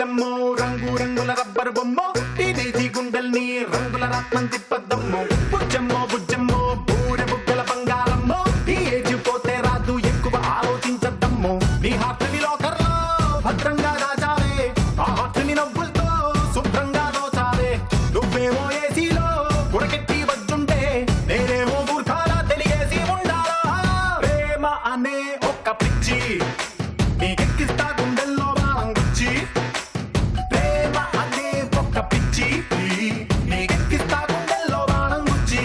బుల్లెమ్మో రంగు రంగుల రబ్బరు బొమ్మో టీనేజీ గుండెల్ని రంగుల రాత్మం తిప్పద్దమ్మో బుజ్జమ్మో బూరె బుగ్గల బంగారమ్మో ఈ ఏజ్ పోతే రాదు ఎక్కువ ఆలోచించద్దమ్మో నీ హార్ట్ని లోకర్లో భద్రంగా దాచావే ఆ హార్ట్ని నవ్వులతో శుభ్రంగా దోచావే నువ్వేమో ఏసీలో గురకెట్టి వచ్చుంటే నేనేమో మూర్ఖాలా తెలియసి ఉండాలా ప్రేమ అనే ఒక్క పిచ్చి నీకెక్కిస్తా గుండెల్లో బాంగుచ్చి ప్రేమ అనే ఒక్క పిచ్చి నీకెక్కిస్తా గుండెల్లో బాంగుచ్చి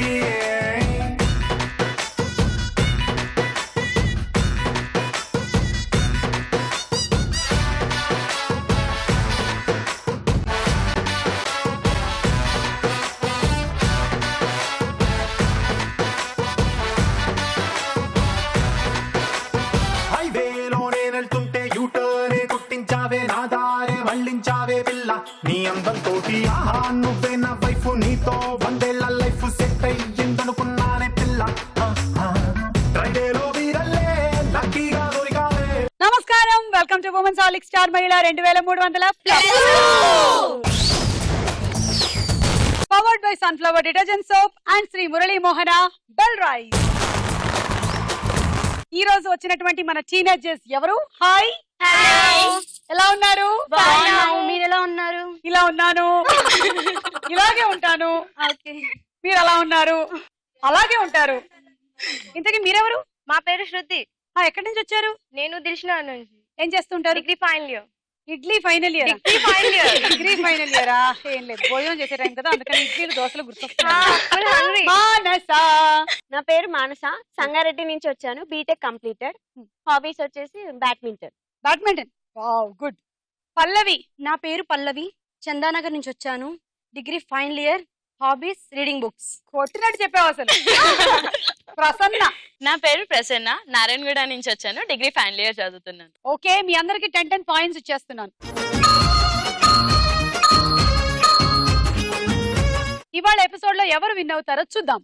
హైవేలోనే వెళ్తుంటే యూటర్నే కుట్టించావే నా దారే మళ్ళించావే పిల్ల నీ అందంతోటి ఆహా నువ్వే నా వైఫ్ నీతో వందేళ్ల లైఫ్ సెట్ అయ్యిందనుకున్నానే పిల్ల డ్రైవేలో వీరల్లే లక్కీగా దొరికావే. నమస్కారం, వెల్కమ్ టు ఉమెన్స్ హాలిక్ star Mahila 2300 powered by sunflower detergent soap and Shri Murali Mohana bell rice. ఈ రోజు వచ్చినటువంటి మన టీనేజర్స్ ఎవరు? హాయ్, ఎలా ఉన్నారు? మీరు ఎలా ఉన్నారు? ఇలా ఉన్నాను, ఇలాగే ఉంటాను. మీరు అలా ఉన్నారు, అలాగే ఉంటారు. ఇంతకీ మీరెవరు? మా పేరు శృతి. ఎక్కడి నుంచి వచ్చారు? నేను దిల్షనా నుంచి. ఏం చేస్తుంటారు? Degree final year. Idli final year. Degree final ఇయరా? ఏం లేదు, భోజనం చేసే టైం కదా, అందుకని ఇడ్లీలు దోశలు గుర్తొస్తున్నాయి. మానస. నా పేరు మానస, సంగారెడ్డి నుంచి వచ్చాను. BTech completed. హాబీస్ వచ్చేసి బ్యాడ్మింటన్. Wow, good. పల్లవి. నా పేరు పల్లవి, చందానగర్ నుంచి వచ్చాను. Degree final year. Hobbies reading books. కొట్టినట్టు చెప్పావు అసలు. ప్రసన్న. నా పేరు ప్రసన్న, నారాయణగూడ నుంచి వచ్చాను. డిగ్రీ ఫైనల్ ఇయర్ చదువుతున్నాను. ఓకే, మీ అందరికి 10 పాయింట్స్ ఇచ్చేస్తున్నాను. ఇవాళ ఎపిసోడ్ లో ఎవరు విన్ అవుతారో చూద్దాం.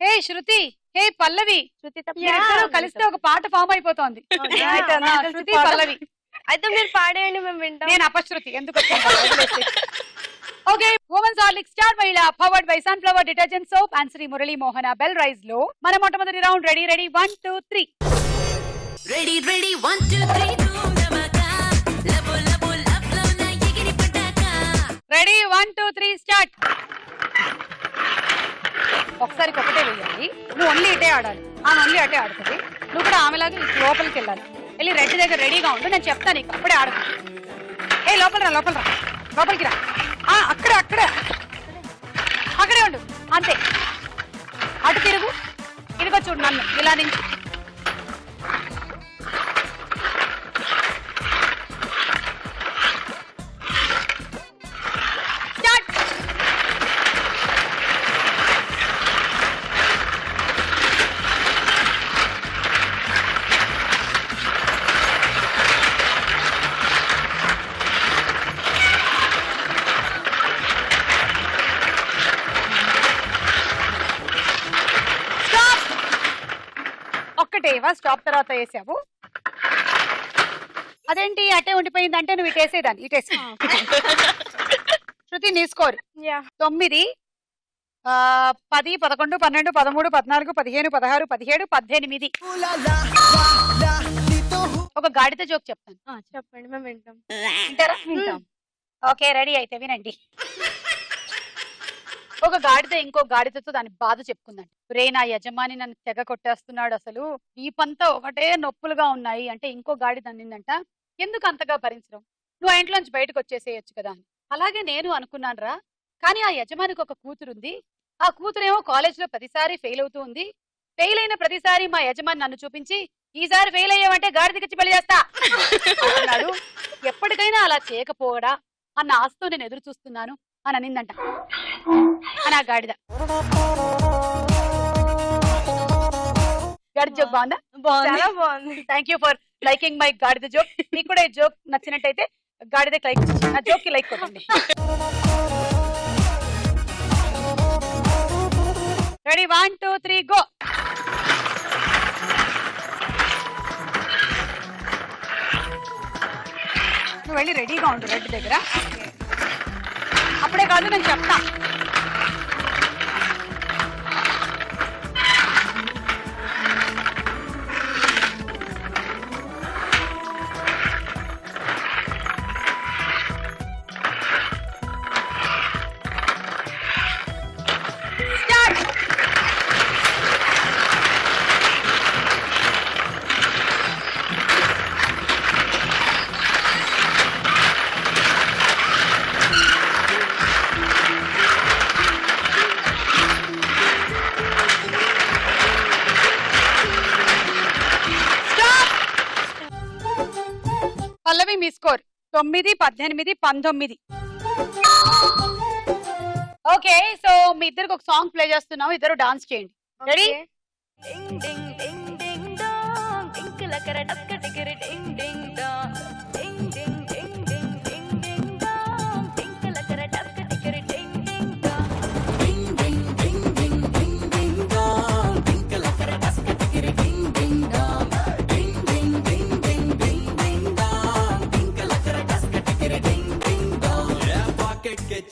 హే శృతి, హే పల్లవి, మీరిద్దరూ కలిస్తే ఒక పాట ఫామ్ అయిపోతోంది. శృతి పల్లవి. అయితే మీరు పాడేయండి, మేము వింటాం. నేను అపశృతి ఎందుకు ఓకే. ఉమెన్స్ హార్లిక్ స్టార్ మహిళ powered by sunflower detergent soap and Shri Murali Mohana bell rice లో మన మొట్టమొదటి round. Ready 1 2 3. Ready 1 2 3 ready 1 2 3 start. ఒకసారికి ఒకటే వేయాలి. నువ్వు ఓన్లీ ఇటే ఆడాలి, ఆమె ఓన్లీ అటే ఆడుతుంది. నువ్వు కూడా ఆమెలాగా లోపలికి వెళ్ళాలి. వెళ్ళి రెడ్ దగ్గర రెడీగా ఉండు, నేను చెప్తాను నీకు, అప్పుడే ఆడదు. ఏ లోపల రా, లోపలికి రా. అక్కడే ఉండు, అంతే. అటు తిరుగు, ఇదిగో చూడు నన్ను, ఇలా నుంచి. స్టాప్ తర్వాత వేసావు. అదేంటి అటే ఉండిపోయింది అంటే నువ్వు ఇటేసేదాన్ని. ఇటేసి శృతి నీ స్కోర్ 9 10 11 12 13 14 15 16 17 18. ఒక గాడిద జోక్ చెప్తాను, చెప్పండి, మేము వింటాం. వింటారా? వింటాం. ఓకే, రెడీ అయితే వినండి. ఒక గాడిద ఇంకో గాడిదతో దాని బాధ చెప్పుకుందండి. రే, నా యజమాని నన్ను తెగ కొట్టేస్తున్నాడు, అసలు వీపంతా ఒకటే నొప్పులుగా ఉన్నాయి అంటే ఇంకో గాడిద అన్నిందంట, ఎందుకు అంతగా భరించడం, నువ్వు ఆ ఇంట్లోంచి బయటకు వచ్చేసేయచ్చు కదా అని. అలాగే నేను అనుకున్నాను రా, కానీ ఆ యజమానికి ఒక కూతురుంది. ఆ కూతురేమో కాలేజీలో ప్రతిసారి ఫెయిల్ అవుతూ ఉంది. ఫెయిల్ అయిన ప్రతిసారి మా యజమాని నన్ను చూపించి, ఈసారి ఫెయిల్ అయ్యావంటే గాడిదకిచ్చి పెళ్లి చేస్తా అన్నాడు. ఎప్పటికైనా అలా చేయకపోవడా అన్న ఆశతో నేను ఎదురు చూస్తున్నాను అని అనిందంట. అని ఆ గాడిద. గాడిద జోక్ బాగుందా? చాలా బాగుంది. Thank you for liking my గాడిద జోక్. మీకు కూడా ఈ జోక్ నచ్చినట్టయితే గాడిద లైక్, నా జోక్ కి లైక్ కొట్టండి. Ready 1 2 3 go. నువ్వు వెళ్ళి రెడీగా ఉండు రెడ్ దగ్గర. అప్పుడే కాదు నేను చెప్తా. పల్లవి మీ స్కోర్ 9, 18, 19. ఓకే, సో మీ ఇద్దరికి ఒక సాంగ్ ప్లే చేస్తున్నాం, ఇద్దరు డాన్స్ చేయండి. రెడీ?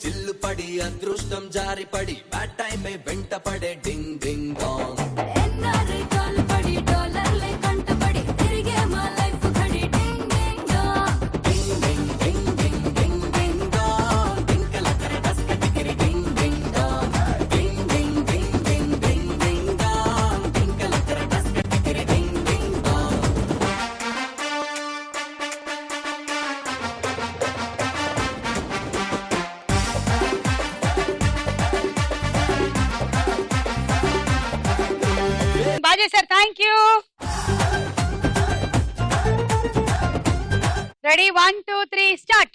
చిల్లు పడి అదృష్టం జారి పడి బ్యాడ్ టైం వెంట పడే డింగ్ డింగ్ డాంగ్. బాగా చేశారు, థ్యాంక్ యూ. Ready 1, 2, 3 start.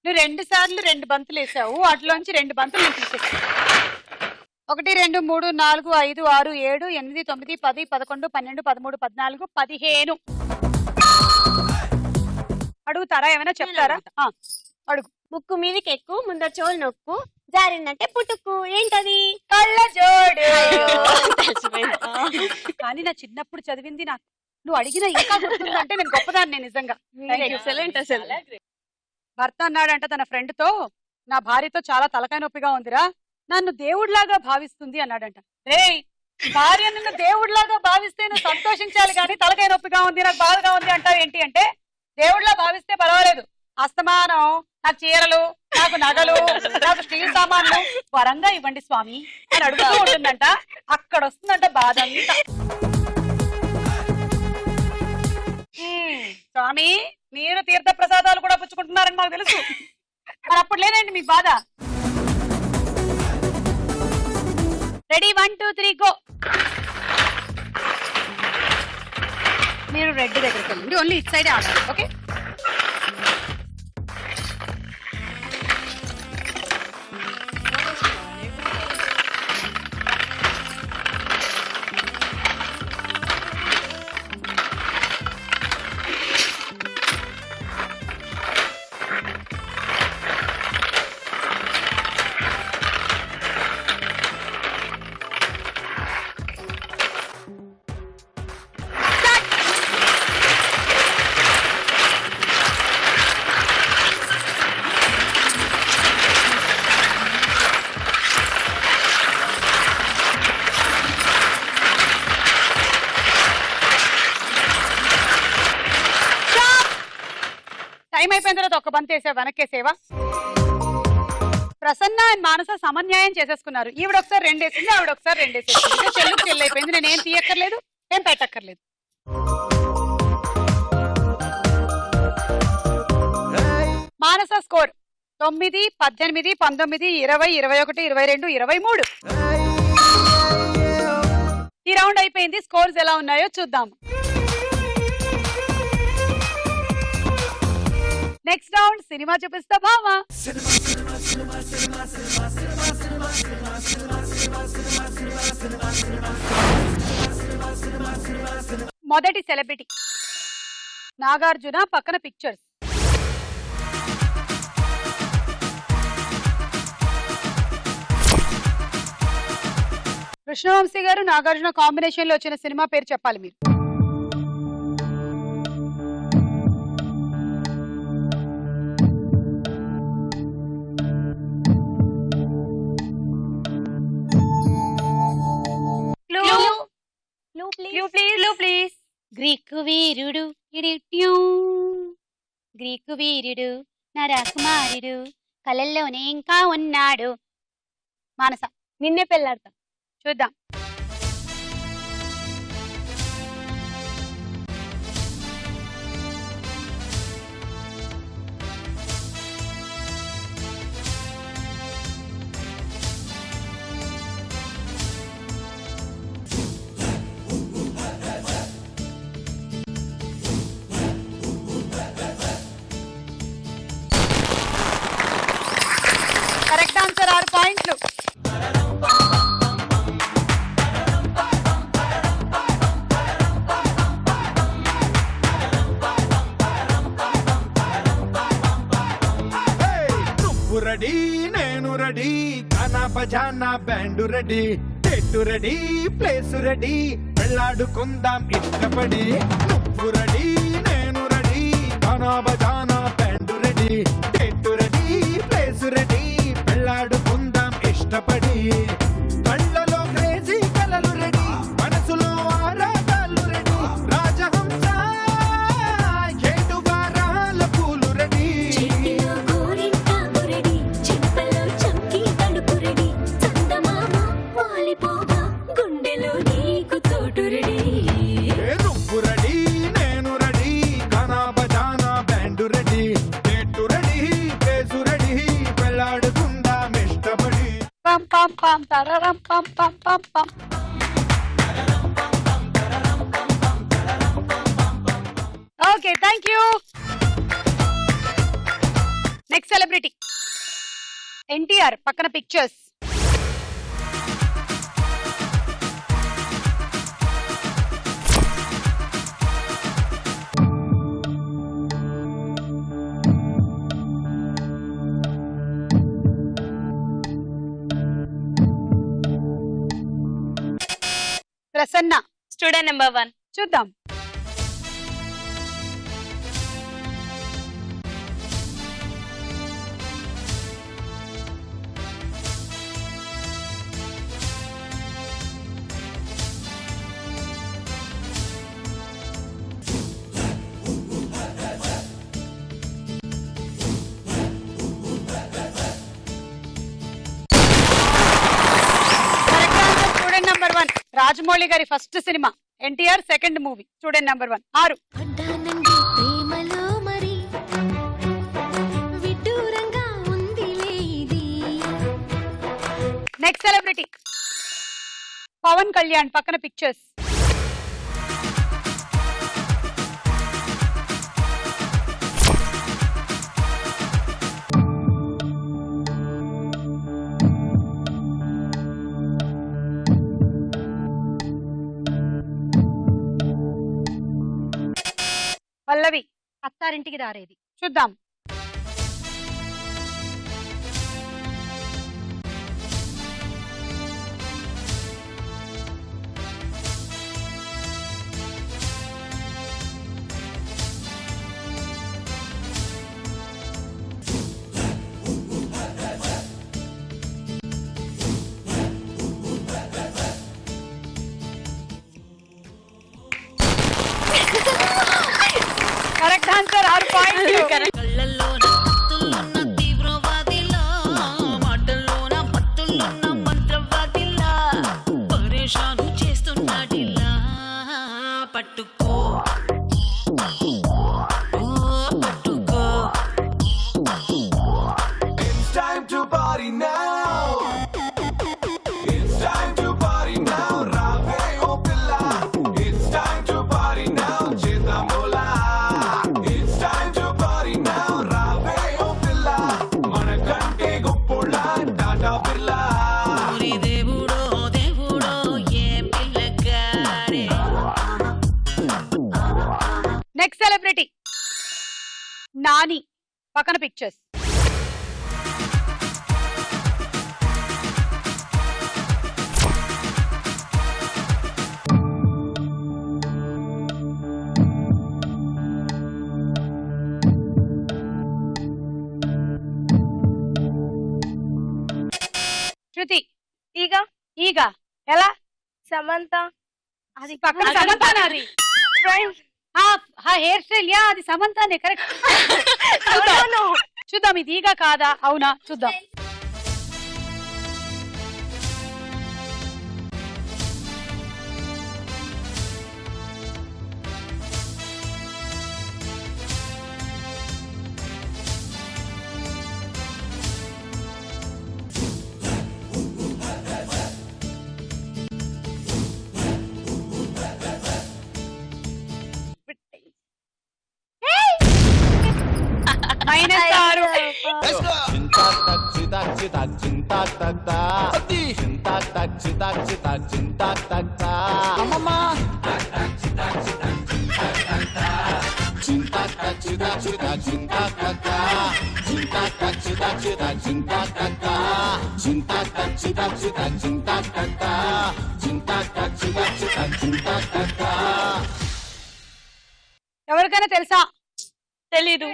నువ్వు 2 సార్లు 2 బంతులు వేసావు, వాటిలోంచి 2 బంతులు నేను తీసేసాను. 1, 2, 3, 4, 5, 6, 7, 8, 9, 10, 11, 12, 13, 14, 15. అడుగుతారా, ఏమైనా చెప్తారా? అడుగు. ముక్కు మీదకి ఎక్కువ, ముందర చోలు నొక్కు, జారిందంటే పుట్టుకు. ఏంటది? కళ్ళ జోడు. కానీ నా చిన్నప్పుడు చదివింది నాకు నువ్వు అడిగిన ఇంకా గుర్తుందంటే నేను గొప్పదాన్ని నిజంగా. ఎక్సలెంట్ అసలు. భర్త అన్నాడంట తన ఫ్రెండ్ తో, నా భార్యతో చాలా తలకాయ నొప్పిగా ఉందిరా, నన్ను దేవుడిలాగా భావిస్తుంది అన్నాడంట. రేయ్, భార్య నిన్ను దేవుడిలాగా భావిస్తే నువ్వు సంతోషించాలి కానీ తలకాయ నొప్పిగా ఉంది, నాకు బాధగా ఉంది అంటావు ఏంటి అంటే, దేవుడిలా భావిస్తే పర్వాలేదు, అస్తమానం నాకు చీరలు, నాకు నగలు, నాకు స్టీల్ సామాన్లు వరంగా ఇవ్వండి స్వామి అని అడుగుతూ ఉంటుందంట. అక్కడ వస్తుందంట బాధ అంతా. స్వామి, మీరు తీర్థ ప్రసాదాలు కూడా పుచ్చుకుంటున్నారని మాకు తెలుసు, మరి అప్పుడు లేదండి మీకు బాధ. Ready 1, 2, 3 go. మీరు రెడ్ దగ్గరికి వెళ్ళండి, ఓన్లీ ఇట్ సైడ్ ఆడాలి. ఓకే, టైం అయిపోయిన తర్వాత ఒక బంత్ వేసా, వెనక్కేసేవా? ప్రసన్న అండ్ మానస సమన్యాయం చేసేసుకున్నారు. ఈవిడ ఒకసారి 2 వేసింది, ఆవిడ ఒకసారి 2 వేసేసింది. చెల్లుకు చెల్లు అయిపోయింది. నేనేం తీయక్కర్లేదు, ఏం పెట్టక్కర్లేదు. మానస స్కోర్ 9, 18, 19, 20, 21, 22, 23. ఈ రౌండ్ అయిపోయింది. స్కోర్స్ ఎలా ఉన్నాయో చూద్దాం. నెక్స్ట్ రౌండ్ సినిమా చూపిస్తా భామా. మొదటి సెలబ్రిటీ నాగార్జున, పక్కన పిక్చర్స్. కృష్ణవంశీ గారు నాగార్జున కాంబినేషన్ లో వచ్చిన సినిమా పేరు చెప్పాలి మీరు. ప్లీజ్. గ్రీకు వీరుడు గ్రీకు వీరుడు నా రాకుమారుడు కలల్లోనే ఇంకా ఉన్నాడు. మానస నిన్నే పెళ్ళాడతా. చూద్దాం. కరెక్ట్ ఆన్సర్ 6 పాయింట్లు. నువ్వు రెడీ నేను రెడీ గానా బజానా బ్యాండు రెడీ చెట్టు రెడీ ప్లేస్ రెడీ వెళ్ళాడుకుందాం ఇష్టపడి. నువ్వు రెడీ నేను రెడీ గానా బజానా బ్యాండు రెడీ చెట్టు రెడీ ప్లేస్ రెడీ వెళ్ళాడుకుందాం ఇష్టపడి. కళ్ళలో క్రేజీ కలలు రెడీ మనసులో ఆరాటాలు రెడీ రాజహంస ఏడు వారాల పూలు రెడీ. నువ్వు రెడీ నేను రెడీ గానా బజానా బ్యాండు రెడీ చెట్టు రెడీ ప్లేసు రెడీ వెళ్ళాడుకుందాం ఇష్టపడి. పం పం పం తరరం పం పం పం పం. Okay, thank you. Next celebrity NTR, పక్కన పిక్చర్స్. Prasanna, student number 1. చూద్దాం. స్టూడెంట్ నెంబర్ 1 రాజమౌళి గారి ఫస్ట్ సినిమా, NTR second movie. Student number 1 6. Next celebrity Pawan Kalyan, పక్కన పిక్చర్స్. పల్లవి, అత్తారింటికి దారేది. చూద్దాం. కరెక్ట్ ఆన్సర్ 6 పాయింట్లు. పట్టుకో సెలబ్రిటీ నాని పక్కన పిక్చర్స్. శృతి ఈగ ఈగ ఎలా సమంత అది పక్కన సమంతానే అది హెయిర్ స్టైల్ యా అది సమంతానే కరెక్ట్. చూద్దాం ఇది ఈగ కాదా అవునా చూద్దాం. -6. ఎవరికైనా తెలుసా? తెలీదు.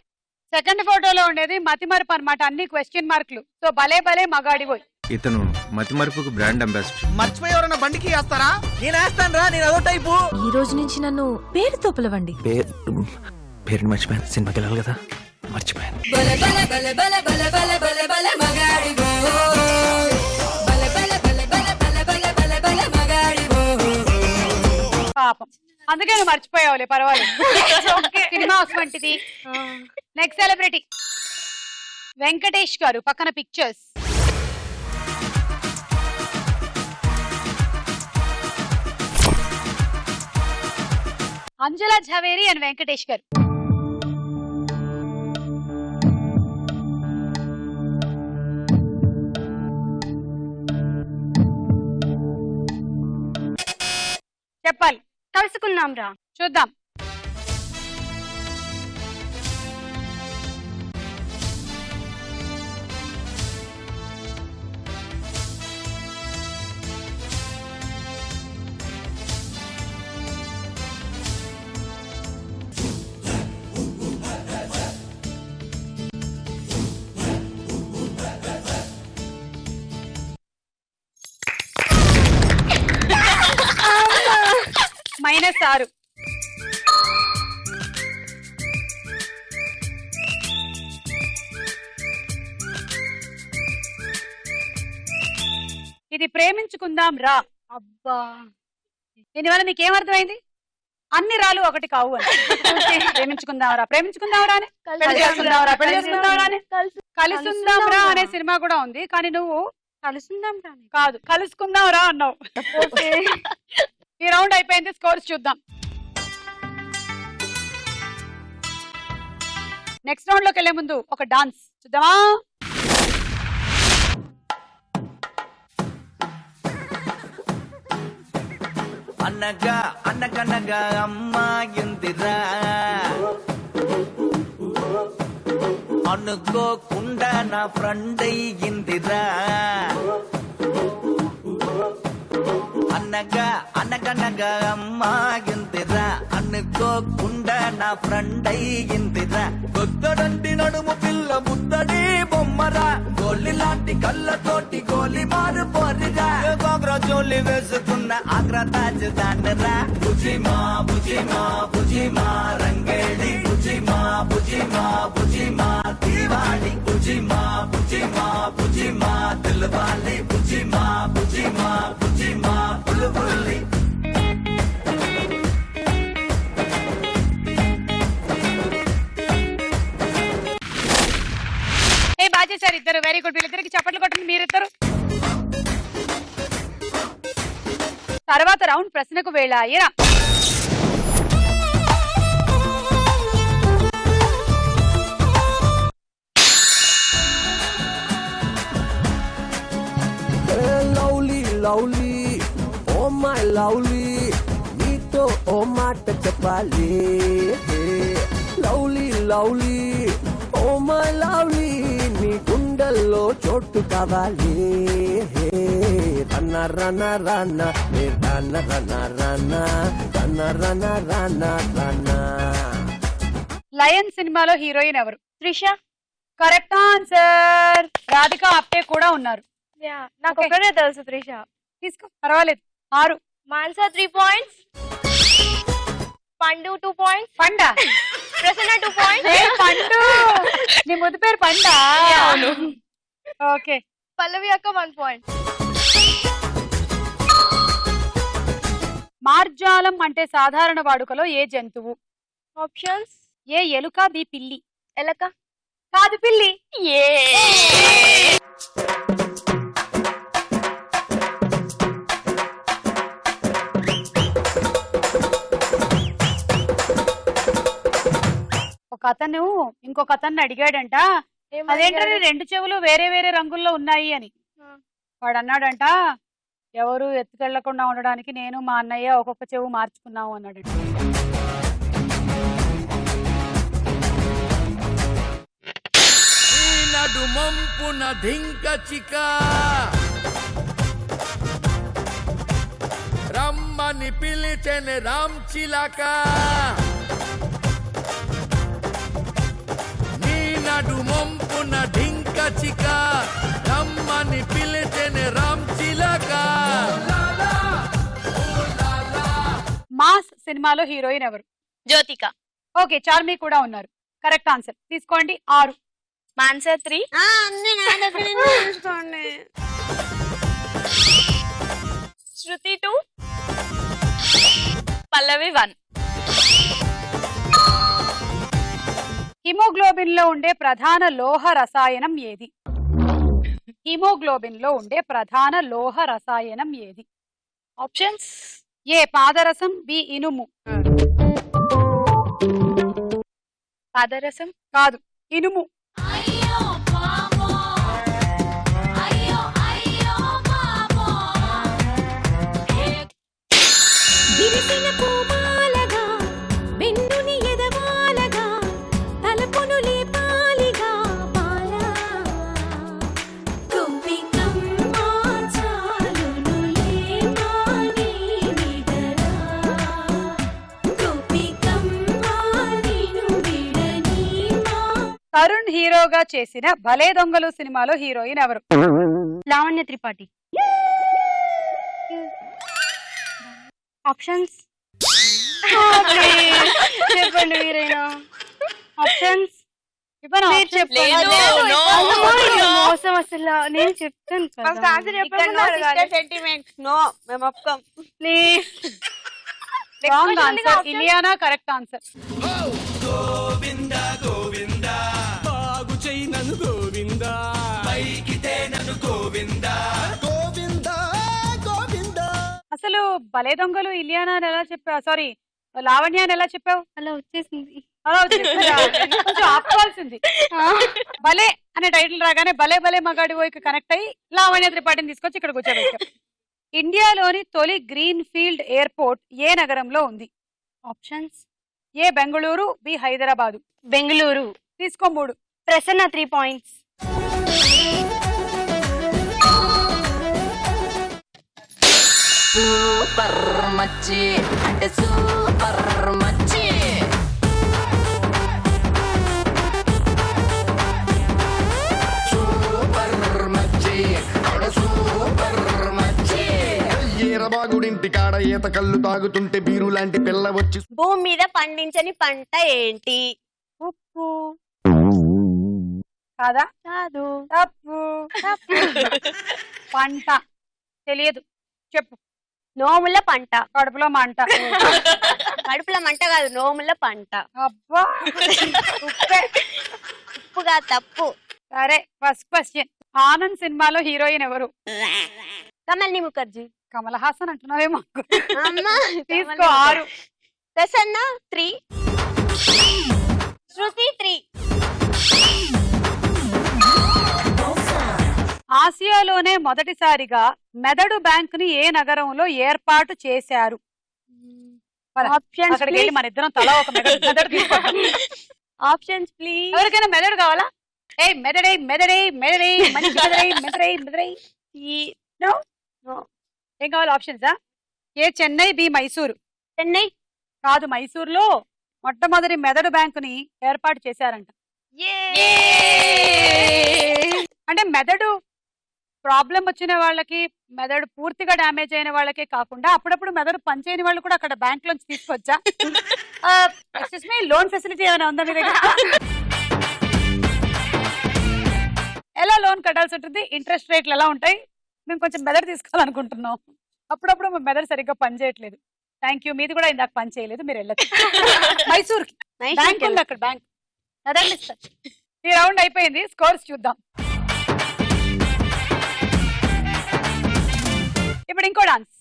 సెకండ్ ఫోటోలో ఉండేది మతిమరుపు అన్నమాట, అన్ని క్వశ్చన్ మార్కులు. సో భలే భలే మగాడిపోయి. ఇతను మతిమరుపుకు బ్రాండ్ అంబాసిడర్. మర్చిపోయి ఎవరన్నా బండికి వేస్తారా? నేను వేస్తాను రా, నేను అదో టైపు. ఈ రోజు నుంచి నన్ను పేరుతో పిలవండి. పేరు మర్చిపోయాను, సినిమాకి వెళ్ళాలి కదా, మర్చిపోయాను. పాపం అందుకే నువ్వు మర్చిపోయావులే, పర్వాలేదు. సినిమా వంటిది. నెక్స్ట్ సెలబ్రిటీ వెంకటేష్ గారు పక్కన పిక్చర్స్. అంజలా ఝవేరి అండ్ వెంకటేష్ గారు. చెప్పాలి. కలుసుకుందాం రా. చూద్దాం. -6. ఇది ప్రేమించుకుందాం రా. అబ్బా దీనివల్ల నీకేమర్థమైంది? అన్ని రాళ్ళు ఒకటి కావు అని. ప్రేమించుకుందాం రా, ప్రేమించుకుందాం రా, పెళ్లి చేసుకుందాం రా, పెళ్లి చేసుకుందాం రా, కలుసుకుందాం రా అనే సినిమా కూడా ఉంది. కానీ నువ్వు కలుసుకుందాం రా కాదు కలుసుకుందాం రా అన్నావు. ఈ రౌండ్ అయిపోయింది, స్కోర్స్ చూద్దాం. నెక్స్ట్ రౌండ్ లోకి వెళ్లే ముందు ఒక డాన్స్ చూద్దామా? అనగా అనగనగా అమ్మాయిందిరా, అనుకోకుండా నా ఫ్రెండ్ అయ్యిందిరా. అనగా అనగనగా అమ్మాయిందిరా, అనుకోకుండా నా ఫ్రెండ్ అయ్యిందిరా. కొత్తడంటి నడుము పిల్ల ముద్దడి బొమ్మరా, గోలి లాంటి కళ్ళతోటి గోలి మారు పోరిరా. గోగ్రా జోలి వేసుకున్న ఆగ్రా తాజ్ దానరా. బుజిమా బుజిమా బుజిమా రంగేడి, బుజిమా బుజిమా బుజిమా దీవాడి, బుజిమా బుజిమా బుజిమా దిల్వాలి, బుజిమా బుజిమా బుజిమా బుల్బుల్లి. బాగా చేశారు ఇద్దరు, వెరీ గుడ్. వీళ్ళిద్దరికి చప్పట్లు కొట్టండి మీరిద్దరు. తర్వాత రౌండ్ ప్రశ్నకు వేళాయిరా. Lovely lovely oh my lovely, నీతో నీతో ఓ మాట చెప్పాలి lovely lovely oh my lovely నీ గుండెల్లో చోటు కావాలి రన్న రన్న రన్న ఏ రన్న రన్న రన్న రన్న రన్న రన్న రన్న. లయన్ సినిమాలో హీరోయిన్ ఎవరు? త్రిష. Correct answer. రాధిక అప్టే కూడా ఉన్నారు. నాకు Okay. ఒకటే తెలుసు త్రిష. తీసుకో, పర్వాలేదు. 6. మాన్సా 3 points. పండు 2 points. పండ ప్రసన్న 2 points. పండు నీ ముద్దు పేరు పండా? ఓకే. పల్లవి అక్క 1 point. మార్జాలం అంటే సాధారణ వాడుకలో ఏ జంతువు? ఆప్షన్స్. ఏ ఎలుక, బి పిల్లి. ఎలక. కాదు, పిల్లి. ఒక అతను ఇంకొక అతన్ని అడిగాడంట, అదేంటంటే 2 చెవులు వేరే వేరే రంగుల్లో ఉన్నాయి అని. వాడు అన్నాడంట, ఎవరు ఎత్తుకెళ్లకుండా ఉండడానికి నేను మా అన్నయ్య ఒక్కొక్క చెవు మార్చుకున్నాము అన్నాడంట. నడుమంపున ధింక చిక రమ్మని పిలిచెని రామ్ చిలక నీ నడుమంపున ధింక చిక రమ్మని పిలిచెని రామ్ చిలక. మాస్ సినిమాలో హీరోయిన్ ఎవరు? జ్యోతిక. ఓకే, చార్మి కూడా ఉన్నారు. Correct answer. తీసుకోండి. 6. మాన్సా 3. శృతి 2. పల్లవి 1. హిమోగ్లోబిన్ లో ఉండే ప్రధాన లోహ రసాయనం ఏది? హిమోగ్లోబిన్ లో ఉండే ప్రధాన లోహ రసాయనం ఏది? ఆప్షన్స్. ఏ పాదరసం, బి ఇనుము. పాదరసం. కాదు, ఇనుము. విరిసిన పూమాలగా వెన్నుని ఎదవాలగా తలపును లేపాలిగా బాలా గోపికమ్మా చాలునులే మాని విడరా గోపికమ్మా నిను విడని మా. తరుణ్ హీరోగా చేసిన భలే దొంగలు సినిమాలో హీరోయిన్ ఎవరు? లావణ్య త్రిపాఠి. ఆప్షన్స్. చెప్పండి మీరైనా. ఆప్షన్స్ లేదు, no. మోసం అసలు. నేను చెప్తాను సెంటిమెంట్స్. నో, మేము ఒప్పుకోం. Please. Wrong answer. Ileana correct answer. Govinda Govinda బాగు చెయ్యి నన్ను గోవింద పైకితే నన్ను గోవింద గోవింద గోవింద. అసలు భలే దొంగలు ఇలియానా అని ఎలా చెప్పావు? సారీ, లావణ్య అని ఎలా చెప్పావు? అలా వచ్చేసింది. అలా వచ్చేసిందా? కొంచెం ఆపుకోవాల్సింది. భలే అనే టైటిల్ రాగానే భలే భలే మగాడి వైపు కనెక్ట్ అయ్యి లావణ్య త్రిపాఠిని తీసుకొచ్చి ఇక్కడ కూర్చోబెట్టాం. ఇండియాలోని తొలి గ్రీన్ ఫీల్డ్ ఎయిర్పోర్ట్ ఏ నగరంలో ఉంది? ఆప్షన్స్. ఏ బెంగళూరు, బి హైదరాబాదు. బెంగళూరు. తీసుకో 3. ప్రసన్న 3 points. సూపర్ మచ్చి అంటే సూపర్ మచ్చి సూపర్ మచ్చి సూపర్ మచ్చి. ఈరబాగుడింటి కాడ ఈత కళ్ళు తాగుతుంటే బీరు లాంటి పిల్ల వచ్చి భూమి మీద పండించని పంట ఏంటి? ఉప్పు. కాదా? కాదు. తప్పు. పంట తెలియదు, చెప్పు. నోముల పంట. కడుపులో మంట. కడుపుల మంట కాదు, నోముల పంట. అబ్బా, ఉప్పే. ఉప్పుగా తప్పు. సరే, ఫస్ట్ క్వశ్చన్. ఆనంద్ సినిమాలో హీరోయిన్ ఎవరు? కమల్ని ముఖర్జీ. కమల్ హాసన్ అంటున్నావేమో. అమ్మా, తీసుకో 6. ప్రసన్న 3. శృతి 3. ఆసియాలోనే మొదటిసారిగా మెదడు బ్యాంక్ ని ఏ నగరంలో ఏర్పాటు చేశారు? ఆప్షన్స్ అక్కడికి వెళ్ళి మన ఇద్దరం తలా ఒక మెదడు తీసుకోవాలి. Options please. ఎవరికైనా మెదడు కావాలా? ఏ మెదడే మెదడే మెదడే మంచి మెదడే మెదడే మెదడే. No? ఏం కావాలి ఆప్షన్స్? ఏ చెన్నై, బి మైసూరు. చెన్నై కాదు, మైసూరులో మొట్టమొదటి మెదడు బ్యాంకుని ఏర్పాటు చేశారంట. అంటే మెదడు ప్రాబ్లం వచ్చిన వాళ్ళకి, మెదడు పూర్తిగా డ్యామేజ్ అయిన వాళ్ళకే కాకుండా అప్పుడప్పుడు మెదడు పనిచేయని వాళ్ళు కూడా అక్కడ బ్యాంక్ లోంచి తీసుకొచ్చా. లోన్ ఫెసిలిటీ ఏమైనా ఉందా మీ దగ్గర? ఎలా లోన్ కట్టాల్సి ఉంటుంది? ఇంట్రెస్ట్ రేట్లు ఎలా ఉంటాయి? మేము కొంచెం మెదడు తీసుకోవాలనుకుంటున్నాం. అప్పుడప్పుడు మా మెదడు సరిగ్గా పనిచేయట్లేదు. Thank you. మీది కూడా ఇందాక పని చేయలేదు, మీరు వెళ్ళచ్చు. మైసూర్కి బ్యాంక్ ఉంది, అక్కడ బ్యాంక్. మెదడు ఇస్తారు. ఈ రౌండ్ అయిపోయింది, స్కోర్స్ చూద్దాం. ఇప్పుడు ఇంకో డాన్స్.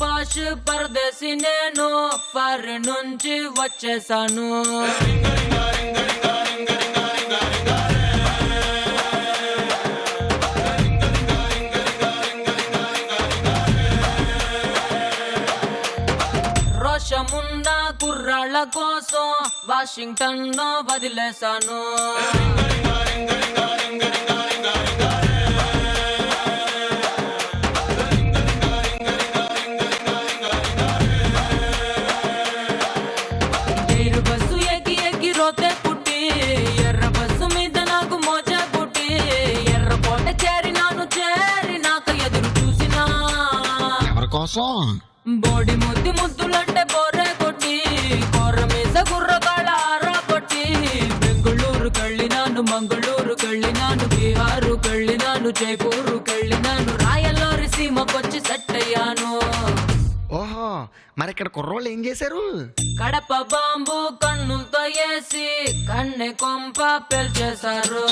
పాష్ పరదేశి నేను ఫారిన్ నుంచి వచ్చేసాను. రోషమున్న కుర్రాళ్ళ కోసం వాషింగ్టన్ వదిలేశాను. బోడి ముద్దు ముద్దులంటే బోరే కొట్టి కొర్ర మీద గుర్రగాళ్ళ ఆరా కొట్టి బెంగళూరు కళ్ళినాను, మంగళూరు కళ్ళినాను, బీహారు కళ్ళినాను, జైపూరు కళ్ళినాను, రాయల్లోరి సీమకొచ్చి సెట్ అయ్యాను. ఓహో, మరి ఇక్కడ కుర్రోళ్ళు ఏం చేశారు? కడప బాంబు కన్నులతో వేసి కన్నె కొంప పెల్చేశారు.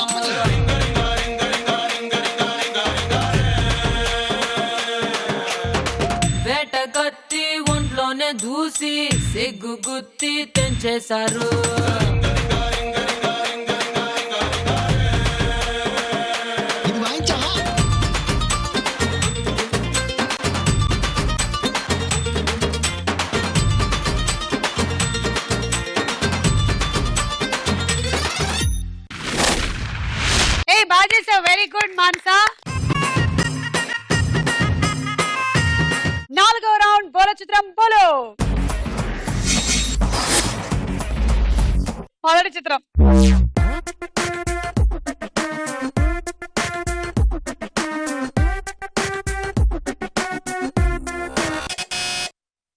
వేట కత్తి ఒంట్లోనే దూసి సిగ్గు గుత్తి తెంచేశారు. బాగా చేసావు, వెరీ గుడ్ మాన్సా. 4వ రౌండ్ బోలో చిత్రం బోలో. మొదటి చిత్రం.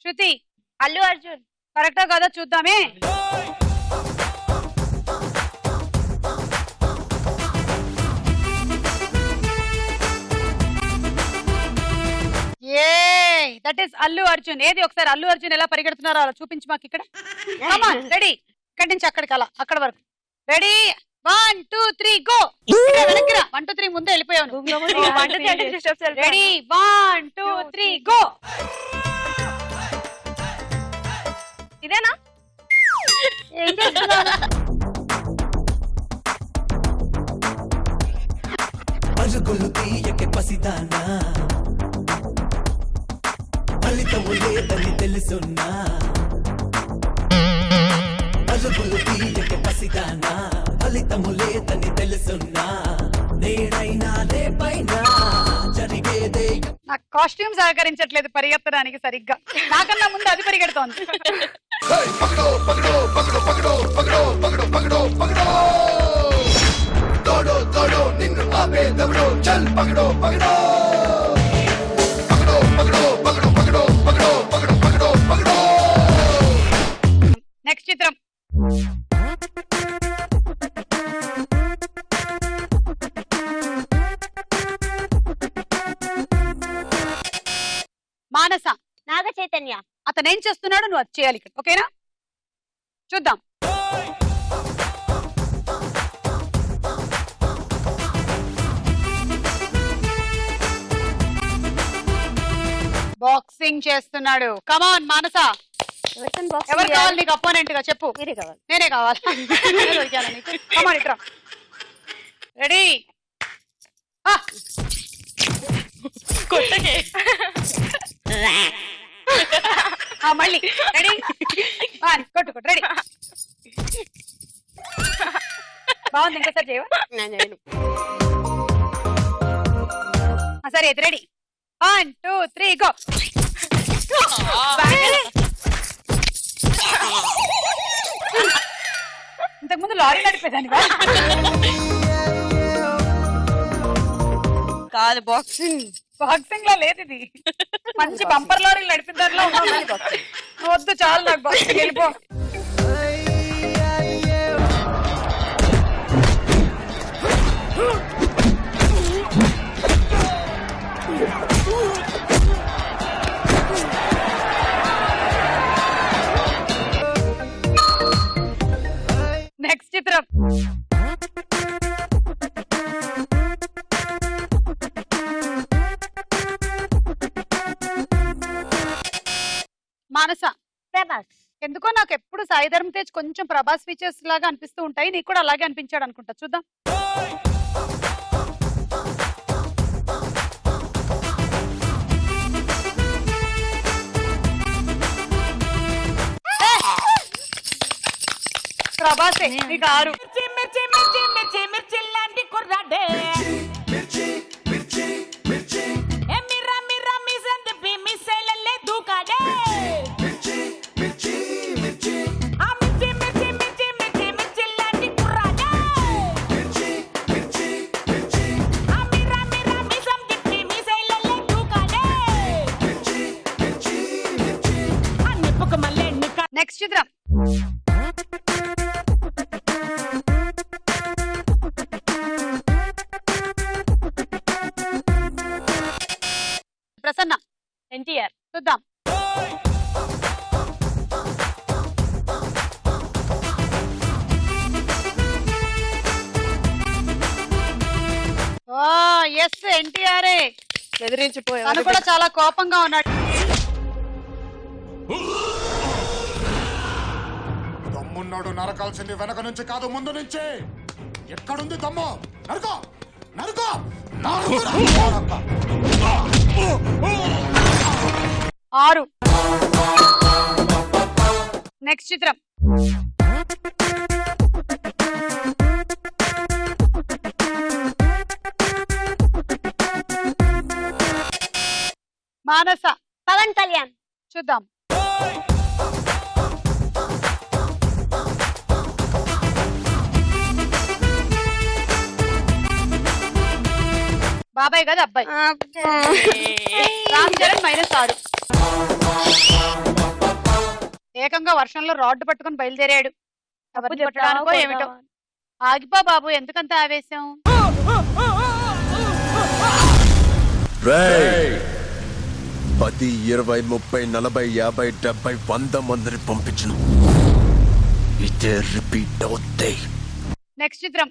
శృతి, అల్లు అర్జున్. కరెక్టా కదా చూద్దామే. That is Allu Arjun. ఏది ఒకసారి అల్లు అర్జున్ ఎలా పరిగెడుతున్నారో అలా చూపించి మాకు ఇక్కడ. రెడీ, ఇక్కడి నుంచి అక్కడికి, అలా అక్కడ వరకు. Ready, 1 2 3 go. వెనక్కి 1 2 3 ముందే వెళ్ళిపోయావు. Ready, 1 2 3 go. ఇదేనా? ఏం చేస్తున్నావు? పరుగులు తీయకే పసిదానా, ఫలితము లేదని తెలుసున్నా. పరుగులు తీయకే పసిదానా, ఫలితము లేదని తెలుసున్నా. నేనైనా రేపైనా జరిగేదే. నా కాస్ట్యూమ్ సహకరించట్లేదు పరిగెత్తడానికి సరిగ్గా. నాకన్నా ముందు అది పరిగెడుతోంది. నిన్ను ఆపే దవడో చల్ పగడో పగడో. నెక్స్ట్ చిత్రం. మానస, నాగ చైతన్య. అతను ఏం చేస్తున్నాడో నువ్వు అది చేయాలి ఇక్కడ, ఓకేనా? చూద్దాం. బాక్సింగ్ చేస్తున్నాడు. కమాన్ మానస, ఎవరు కావాలి నీకు అపోనెంట్ గా చెప్పు. మీరే కావాలి. నేనే కావాలి. నేనే దొరికానా నీకు? కమాన్ ఇట్రా. రెడీ? కొట్టకే. మళ్ళీ రెడీ? కొట్టు కొట్టు. రెడీ? బాగుంది, ఇంకోసారి చేయవా? సరే అయితే రెడీ? 1 2 3 గో. ఇంతకుముందు లారీ నడిపేదాన్ని కాదు, బాక్సింగ్. బాక్సింగ్ లో లేదు ఇది. మంచి బంపర్ లారీలు నడిపిన దాంట్లో ఉన్నావు. వద్దు, చాలు నాకు బాక్సింగ్, వెళ్ళిపో. నెక్స్ట్ చిత్రం. మానస, ప్రభాస్. ఎందుకో నాకు ఎప్పుడు సాయి ధర్మ తేజ్ కొంచెం ప్రభాస్ ఫీచర్స్ లాగా అనిపిస్తూ ఉంటాయి. నీకు కూడా అలాగే అనిపించాడు అనుకుంటా. చూద్దాం. ప్రభాసే నీకు 6. నెక్స్ట్ చిత్రం. ప్రసన్న, ఎన్టీఆర్. చూద్దాం. ఎస్, ఎన్టీఆర్ఏ. బెదిరించిపోయా. తను కూడా చాలా కోపంగా ఉన్నాడు. దమ్మున్నాడు నరకాల్సింది వెనక నుంచి కాదు, ముందు నుంచే. ఎక్కడుంది దమ్ము? నరుకో నరుకో. 6. నెక్స్ట్ చిత్రం. మానస, పవన్ కళ్యాణ్. చూద్దాం. బాబాయ్ కదా అబ్బాయి. రామ్ చరణ్ -6. ఏకంగా వర్షంలో రాడ్ పట్టుకుని బయలుదేరాడు. ఎవరిని కొట్టడానికో ఏమిటో. ఆగిపో బాబు, ఎందుకంత ఆవేశం? 10 20 30 40 50 70 100 మందిని పంపించను. ఇదే రిపీట్ అవుతాయి. నెక్స్ట్ చిత్రం.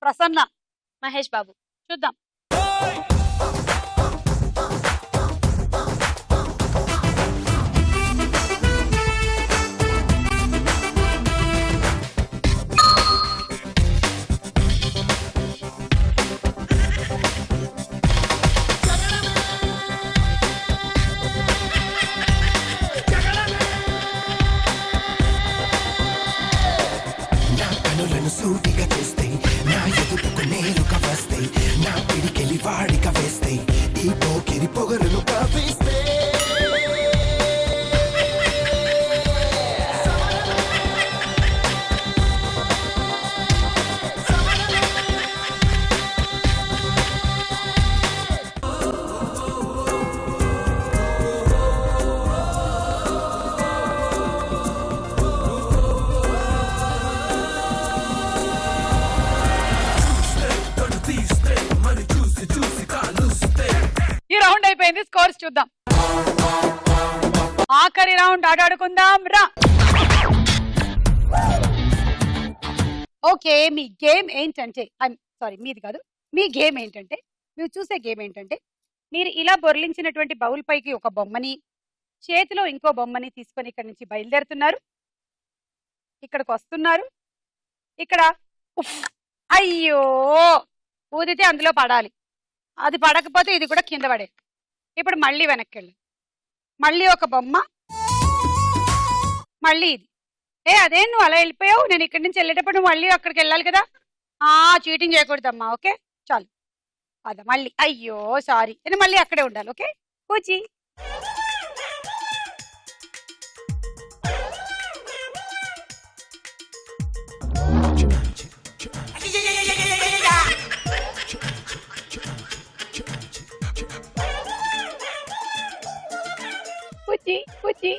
ప్రసన్న, మహేష్ బాబు. చూద్దాం. సూటిగా చేస్తే నా ఎదుటకు నేరుగా వస్తే నా పిడికెలి వాడిగా వేస్తే ఈ పోకిరి పొగరును కాపిస్తే అయిపోయింది. స్కోర్స్ చూద్దాం. ఆఖరి రౌండ్ ఆడాడుకుందాం రా. ఓకే, మీ గేమ్ ఏంటంటే సారీ మీది కాదు, మీ గేమ్ ఏంటంటే మీరు చూసే గేమ్ ఏంటంటే మీరు ఇలా బొర్లించినటువంటి బౌల్ పైకి ఒక బొమ్మని, చేతిలో ఇంకో బొమ్మని తీసుకొని ఇక్కడ నుంచి బయలుదేరుతున్నారు, ఇక్కడికి వస్తున్నారు, ఇక్కడ ఉఫ్ అయ్యో ఊదితే అందులో పడాలి, అది పడకపోతే ఇది కూడా కింద పడే. ఇప్పుడు మళ్ళీ వెనక్కి వెళ్ళి మళ్ళీ ఒక బొమ్మ, మళ్ళీ ఇది. అదే నువ్వు అలా వెళ్ళిపోయావు, నేను ఇక్కడి నుంచి వెళ్ళేటప్పుడు నువ్వు మళ్ళీ అక్కడికి వెళ్ళాలి కదా. చీటింగ్ చేయకూడదమ్మా. ఓకే చాలు. అదా మళ్ళీ అయ్యో సారీ, నేను మళ్ళీ అక్కడే ఉండాలి. ఓకే పూచి. పూచి పూచి.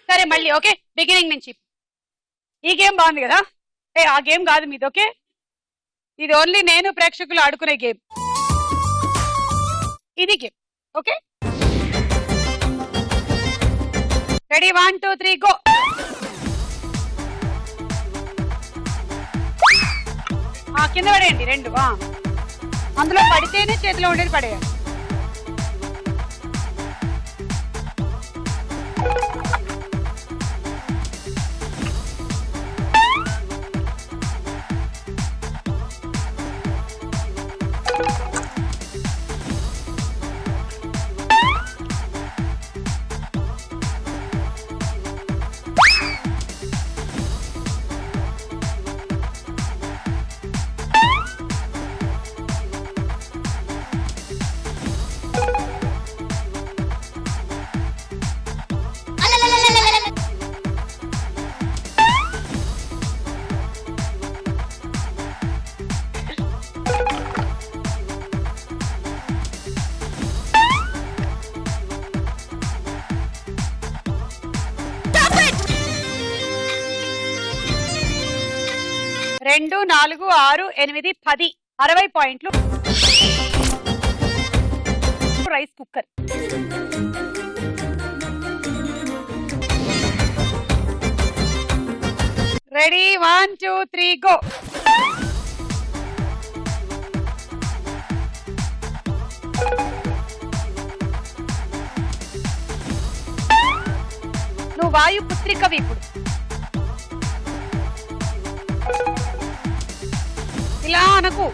సరే మళ్ళీ ఓకే బిగినింగ్ నుంచి. ఈ గేమ్ బాగుంది కదా. ఆ గేమ్ కాదు మీది. ఓకే ఇది ఓన్లీ నేను ప్రేక్షకులు ఆడుకునే గేమ్. ఇది గేమ్. Okay ready 1 2 3 go. కింద పడేయండి రెండు. అందులో పడితేనే చేతిలో ఉండేది పడేయాలి. రెండు 4 6 8 10 60 పాయింట్లు. Rice cooker. Ready 1 2 3 go. నువ్వు వాయు పుత్రికవి ఇప్పుడు. ఇలా అనకు.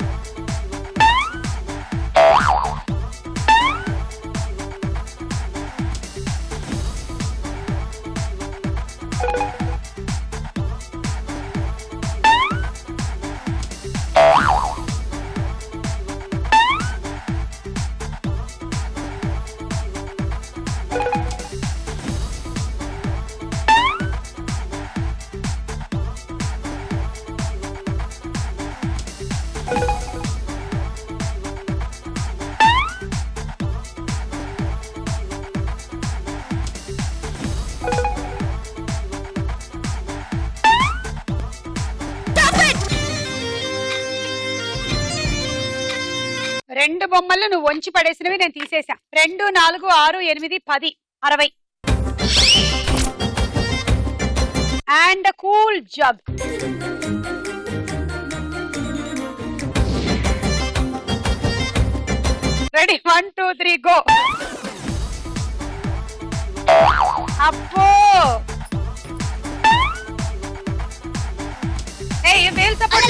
రెండు బొమ్మలు నువ్వు వంచి పడేసినవి నేను తీసేసా. 2 4 6 8 10 60. And cool jug. Ready 1 2 3 go. అబ్బో వేలు సపోర్ట్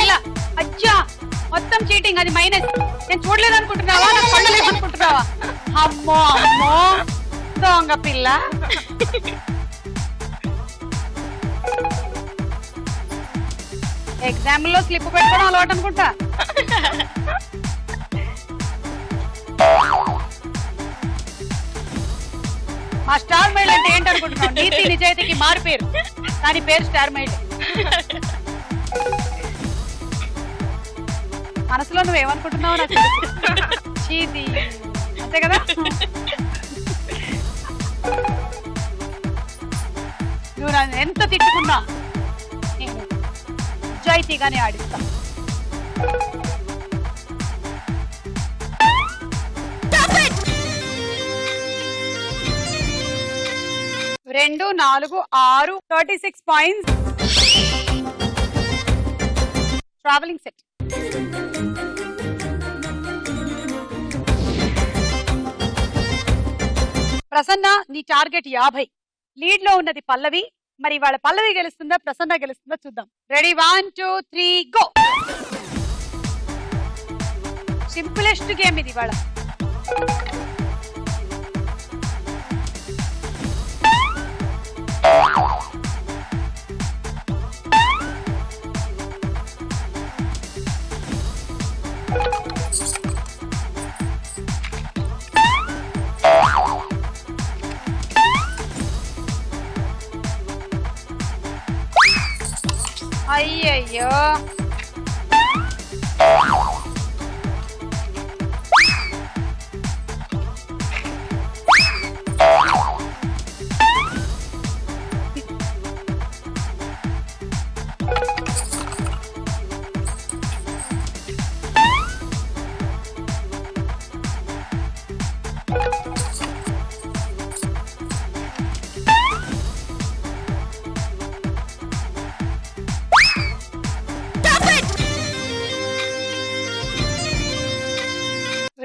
పిల్ల. అచ్చా మొత్తం చీటింగ్. అది మైనస్. నేను చూడలేదు అనుకుంటున్నావా, నాకు పడలేదు అనుకుంటున్నావా? అమ్మో అమ్మో దొంగ పిల్ల. ఎగ్జామ్ లో స్లిప్ పెట్టుకోవడం అలవాటు అనుకుంటా. మా స్టార్ మెయిల్ అంటే ఏంటనుకుంటున్నావు? ఏమనుకుంటున్నావు? నీతి నిజాయితీకి మారు పేరు, దాని పేరు స్టార్ మైల్. మనసులో నువ్వేమనుకుంటున్నావు నాకు తెలుసు. చీది అంతే కదా. నువ్వు నన్ను ఎంత తిట్టుకున్నా నేను నిజాయితీగానే ఆడిస్తా. రెండు 4 6 36 పాయింట్స్. Travelling set. ప్రసన్న నీ టార్గెట్ 50. లీడ్ లో ఉన్నది పల్లవి. మరి వాళ్ళ పల్లవి గెలుస్తుందా ప్రసన్న గెలుస్తుందా చూద్దాం. Ready 1 2 3 go. సింపులెస్ట్ గేమ్ ఇది వాళ్ళ. అయ్యయ్యో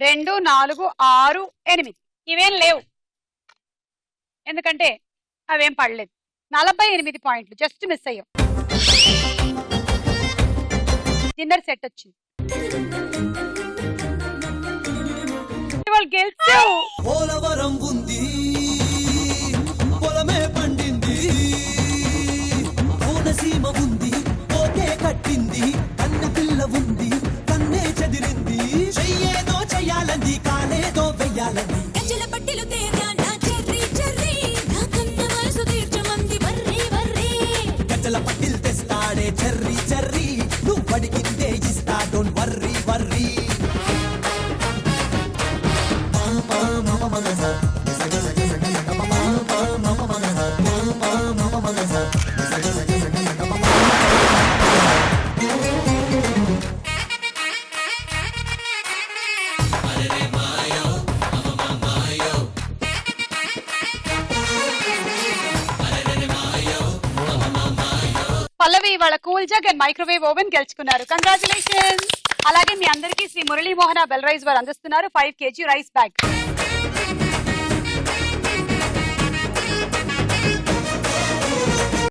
రెండు 4 6 8 ఇవేం లేవు, ఎందుకంటే అవేం పడలేదు. 48 పాయింట్లు జస్ట్ మిస్ అయ్యాం. డిన్నర్ సెట్ వచ్చింది. వాళ్ళు గెలిచావు. పోలవరం ఉంది పొలమే పండింది, కోనసీమ ఉంది పోతే కట్టింది, కన్న పిల్ల ఉంది కన్నే చెదిరింది, చెయ్యేదో చెయ్యాలంది కాలేదో వెయ్యాలంది. గజ్జల పట్టిలు తేరా నా చెర్రీ చెర్రీ, నా కన్న మనసు తీర్చమంది వర్రీ వర్రీ. గజ్జల పట్టిల్ తెస్తాడే చెర్రీ చెర్రీ, నువ్వు అడిగిందే ఇస్తా డోంట్ వర్రీ వర్రీ. పల్లవి వాళ్ళ cool jug and microwave oven గెలుచుకున్నారు. కంగ్రాచులేషన్స్. అలాగే మీ అందరికీ శ్రీ మురళీ మోహన బెల్ రైస్ వారు అందిస్తున్నారు 5 kg రైస్ బ్యాగ్.